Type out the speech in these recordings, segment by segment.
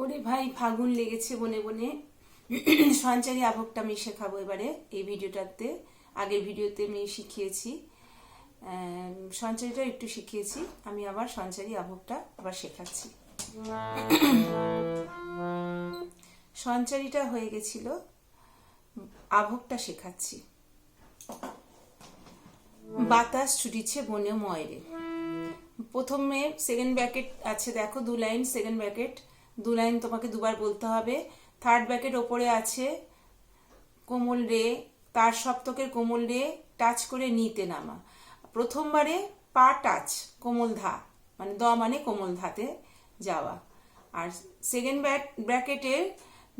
ওরে ভাই ফাগুন লেগেছে বনে বনে। সঞ্চারী আভোগটা আমি শেখাবো এবারে এই ভিডিওটাতে। আগের ভিডিওতে আমি শিখিয়েছি, সঞ্চারীটা একটু শিখিয়েছি, আমি আবার সঞ্চারী আভোগটা আবার শেখাচ্ছি। সঞ্চারীটা হয়ে গেছিল, আভোগটা শেখাচ্ছি। বাতাস ছুটিছে বনে ময়ূরে। প্রথমে সেকেন্ড ব্র্যাকেট আছে, দেখো 2 লাইন সেকেন্ড ব্র্যাকেট, 2 লাইন তোমাকে দুবার বলতে হবে। থার্ড ব্র্যাকেট ওপরে আছে কোমল রে, তার সপ্তকের কোমল রে টাচ করে নিতে নামা। প্রথমবারে পা টাচ, কোমল ধা মানে দ মানে কোমল ধাতে যাওয়া। আর সেকেন্ড ব্র্যাকেটের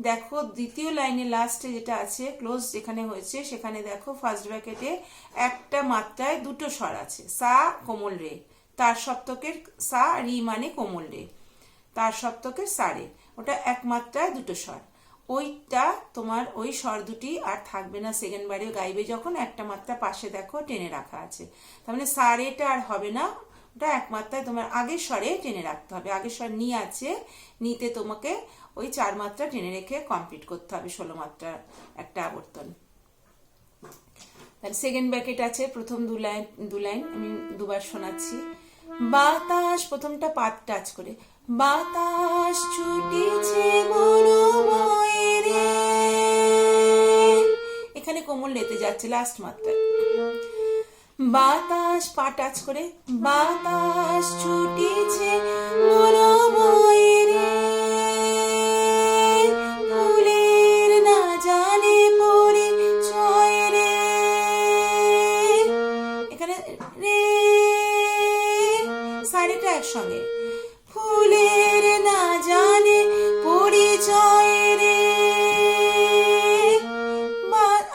দেখো দ্বিতীয় লাইনে লাস্টে যেটা আছে ক্লোজ যেখানে হয়েছে সেখানে দেখো ফার্স্ট ব্র্যাকেটে একটা মাত্রায় দুটো স্বর আছে, সা কোমল রে, তার সপ্তকের সা, রি মানে কোমল রে, তার সপ্তকের সা রে, ওটা এক মাত্রায় দুটো স্বর। ওইটা তোমার ওই স্বর দুটি আর থাকবে না, সেকেন্ড বারে গাইবে যখন একটা মাত্রা পাশে দেখো টেনে রাখা আছে, তার মানে সা রেটা আর হবে না, ওটা এক মাত্রায় তোমার আগের স্বরে টেনে রাখতে হবে। আগের স্বর নি আছে, নিতে তোমাকে ওই 4 মাত্রা টেনে রেখে কমপ্লিট করতে হবে 16 মাত্রার একটা আবর্তন। তাহলে সেকেন্ড ব্র্যাকেট আছে, প্রথম 2 লাইন আমি দুবার শোনাচ্ছি। বাতাস, প্রথমটা পাত টাচ করে, বাতাস ছুটিছে মনোময়রে, এখানে কোমল লেতে যাচ্ছে লাস্ট মাত্রায়। বাতাস পা টাচ করে, বাতাস ছুটিছে মনোময়রে, ফুলের না জানে পরিচয় রে, এখানে রে সারিটা একসঙ্গে, ফুলের না জানে পরিচয় রে।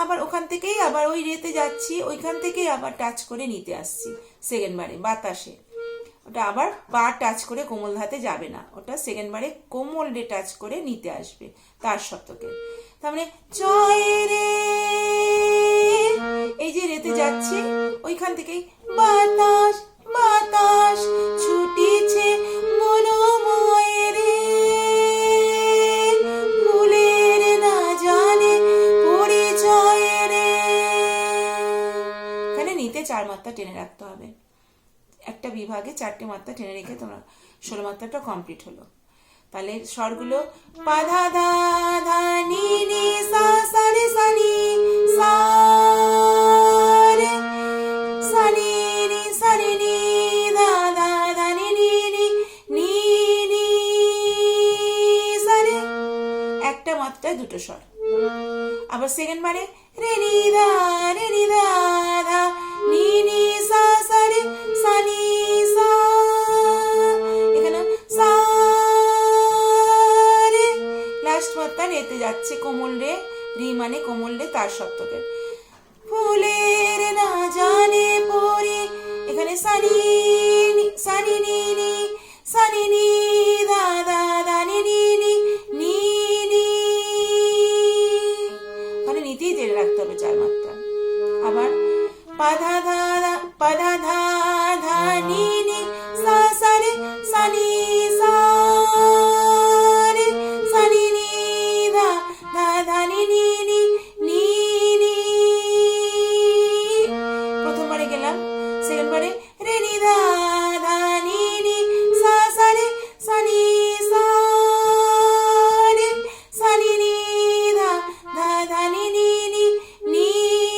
আবার ওখান থেকেই আবার ওই রেতে যাচ্ছি, ওইখান থেকেই আবার টাচ করে নিতে আসছি সেকেন্ড বারে বাতাসে, ওটা আবার পা টাচ করে কোমল ধাতে যাবে না, ওটা সেকেন্ড বারে কোমল রে টাচ করে নিতে আসবে তার সপ্তকে। তার মানে চয় রে, এই যে রেতে যাচ্ছি ওইখান থেকেই বাতাস বাতাস ছুটিছে মনোময়রে, ফুলের না জানে পরিচয় রে, এখানে নিতে 4 মাত্রা টেনে রাখতে হবে। একটা বিভাগে 4টে মাত্রা টেনে রেখে তোমার 16 মাত্রাটা কমপ্লিট হলো। তাহলে স্বরগুলো পাধা ধা ধা নি নি সা সা রে সা নি সা রে সা নি নি সা রে নি ধা ধা ধা নি নি নি নি নি সা রে, একটা মাত্রায় দুটো স্বর। আবার সেকেন্ড বারে রে নি ধা ধা নি নি সা সা রে সা নি সা, এখানে সা রে লাস্ট মাত্রা রেতে যাচ্ছে কোমল রে, রি মানে কোমল রে তার সপ্তকের, ফুলের না জানে পরি, এখানে সানি সানি নি নি সানি নি দা দা দা নি নি নি নি নি, মানে নিতেই টেনে রাখতে হবে 4 মাত্রা। আবার পাধা ধা পাধা ধা ধা নি নি সা সা রে সা নি সা রে সা নি নি ধা ধা ধা নি নি নি নি নি, প্রথমবারে গেলাম, সেকেন্ড বারে রে নি ধা ধা নি নি সা সা রে সা নি সা রে সা নি নি ধা ধা ধা নি নি নি নি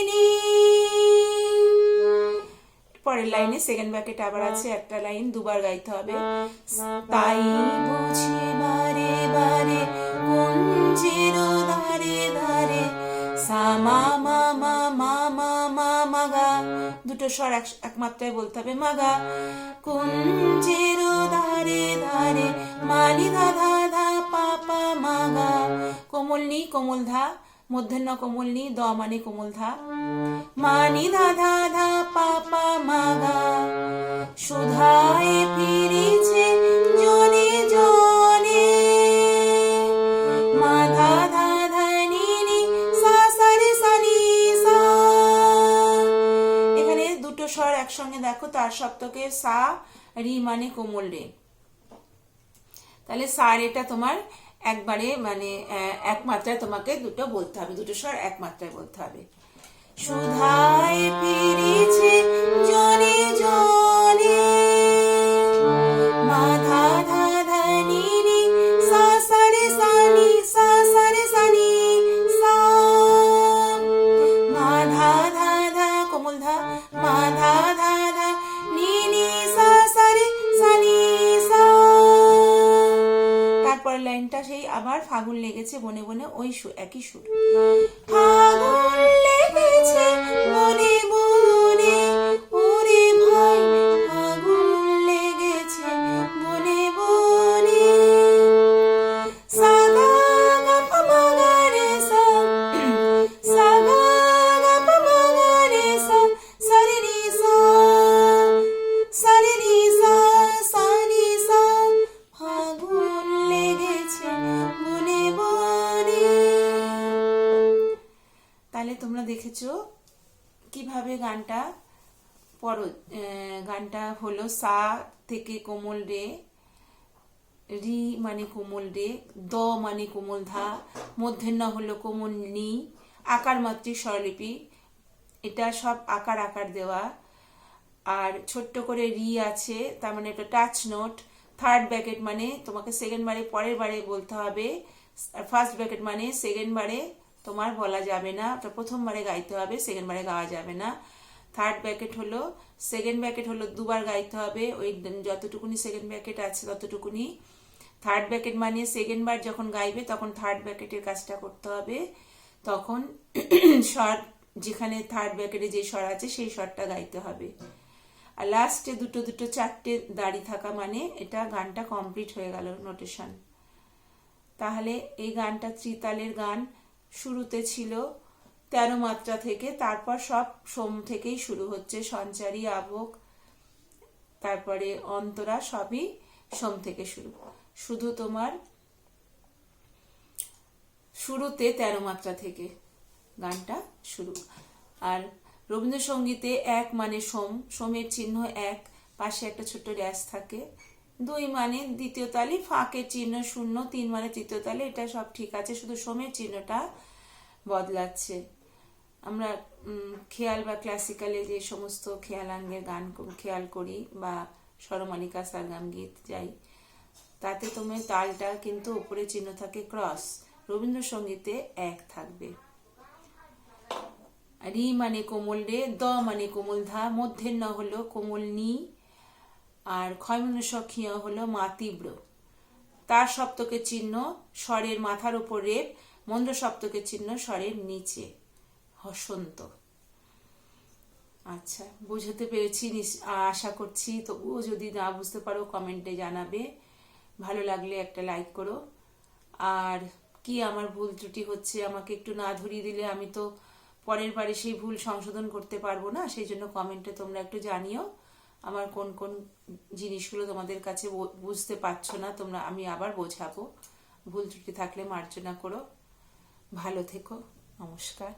নি। পরের লাইনে সেকেন্ড ব্র্যাকেট আবার আছে একটা লাইন দুবার গাইতে হবে। তাই বুঝি বারে বারে কুঞ্জের ধারে ধারে সা মা মা মা মা মা মা মা গা, দুটো স্বর এক মাত্রায় বলতে হবে, মাগা কুঞ্জের ধারে ধারে মানি ধা ধা ধা পা পা মাগা, কোমল নি কোমল ধা, মূর্ধন্য কোমল নি, দ মানে কোমল ধা, মানি ধা ধা ধা পা পা মাগা, সুধায় ফিরেছে জনে জনে, মা ধা ধা ধা নি নি সা সা রে সা নি সা, এখানে দুটো স্বর একসঙ্গে দেখো তার সপ্তকে সা, রি মানে কোমল রে, তাহলে সা রেটা তোমার একবারে মানে এক মাত্রায় তোমাকে দুটো বলতে হবে, দুটো স্বর এক মাত্রায় বলতে হবে। সুধায় ফিরেছে জনে জনে, মা ধা ধা ধা নি নি, সা সা রে সা নি, সা সা রে সা নি, সা, মা ধা ধা ধা কোমল ধা, মা ধা ধা ধা নি নি, সা সা রে সা নি, সা। তারপরের লাইনটা সেই আবার ফাগুন লেগেছে বনে বনে, ওই সুর, একই সুর। ফাগুন লেগেছে বনে বনে, ওরে ভাই ফাগুন লেগেছে বনে বনে, সা গা গা পা মা গা রে সা, সা গা গা পা মা গা রে সা, সা রে নি সা, সা রে নি সা, সা নি সা, ফাগুন লেগেছে বনে বনে। তাহলে তোমরা দেখেছো কিভাবে গানটা পড়ো। গানটা হলো সা থেকে কোমল রে, রি মানে কোমল রে, দ মানে কোমল ধা, মূর্ধন্য হলো কোমল নি, আকার মাত্রিক স্বরলিপি, এটা সব আকার আকার দেওয়া। আর ছোট্ট করে রি আছে, তার মানে এটা টাচ নোট। থার্ড ব্র্যাকেট মানে তোমাকে সেকেন্ড বারে পরের বারে বলতে হবে, আর ফার্স্ট ব্র্যাকেট মানে সেকেন্ড বারে তোমার বলা যাবে না, ওটা প্রথমবারে গাইতে হবে, সেকেন্ড বারে গাওয়া যাবে না। থার্ড ব্র্যাকেট হলো, সেকেন্ড ব্র্যাকেট হলো দুবার গাইতে হবে, ওই যতটুকুনি সেকেন্ড ব্র্যাকেট আছে ততটুকুনি। থার্ড ব্র্যাকেট মানে সেকেন্ড বার যখন গাইবে তখন থার্ড ব্র্যাকেটের কাজটা করতে হবে, তখন স্বর যেখানে থার্ড ব্র্যাকেটে যে স্বর আছে সেই স্বরটা গাইতে হবে। আর লাস্টে দুটো দুটো চারটে দাঁড়িয়ে থাকা মানে এটা গানটা কমপ্লিট হয়ে গেল নোটেশন। তাহলে এই গানটা ত্রিতালের গান। শুরুতে ছিল 13 মাত্রা থেকে, তারপর সব সোম থেকেই শুরু হচ্ছে, সঞ্চারী, আভোগ, তারপরে অন্তরা, সবই সোম থেকে শুরু। শুধু তোমার শুরুতে 13 মাত্রা থেকে গানটা শুরু। আর রবীন্দ্রসঙ্গীতে এক মানে সোম, সোমের চিহ্ন এক, পাশে একটা ছোট্ট ড্যাশ থাকে, 2 মানে দ্বিতীয় তালি, ফাঁকের চিহ্ন 0, 3 মানে তৃতীয় তালি, এটা সব ঠিক আছে, শুধু সোমের চিহ্নটা বদলাচ্ছে। আমরা খেয়াল বা ক্লাসিক্যালে যে সমস্ত খেয়ালাঙ্গের গান খেয়াল করি বা স্বরমালিকা সারগাম গীত যাই, তাতে তোমার তালটা কিন্তু উপরে চিহ্ন থাকে ক্রস, রবীন্দ্রসঙ্গীতে এক থাকবে। রি মানে কোমল রে, দ মানে কোমল ধা, মূর্ধন্য হলো কোমল নি, আর ক্ষয়মনস্য হলো মা তীব্র। তার সপ্তকের চিহ্ন স্বরের মাথার উপর রেপ, মন্দ্র সপ্তকের চিহ্ন স্বরের নিচে হসন্ত। আচ্ছা, বুঝতে পেরেছি আশা করছি। তবুও যদি না বুঝতে পারো কমেন্টে জানাবে, ভালো লাগলে একটা লাইক করো। আর কি আমার ভুল ত্রুটি হচ্ছে আমাকে একটু না ধরিয়ে দিলে আমি তো পরের বারে সেই ভুল সংশোধন করতে পারবো না, সেই জন্য কমেন্টে তোমরা একটু জানিও আমার কোন কোন জিনিসগুলো তোমাদের কাছে বুঝতে পারছো না, তোমরা আমি আবার বোঝাবো। ভুল ত্রুটি থাকলে মার্জনা করো। ভালো থেকো, নমস্কার।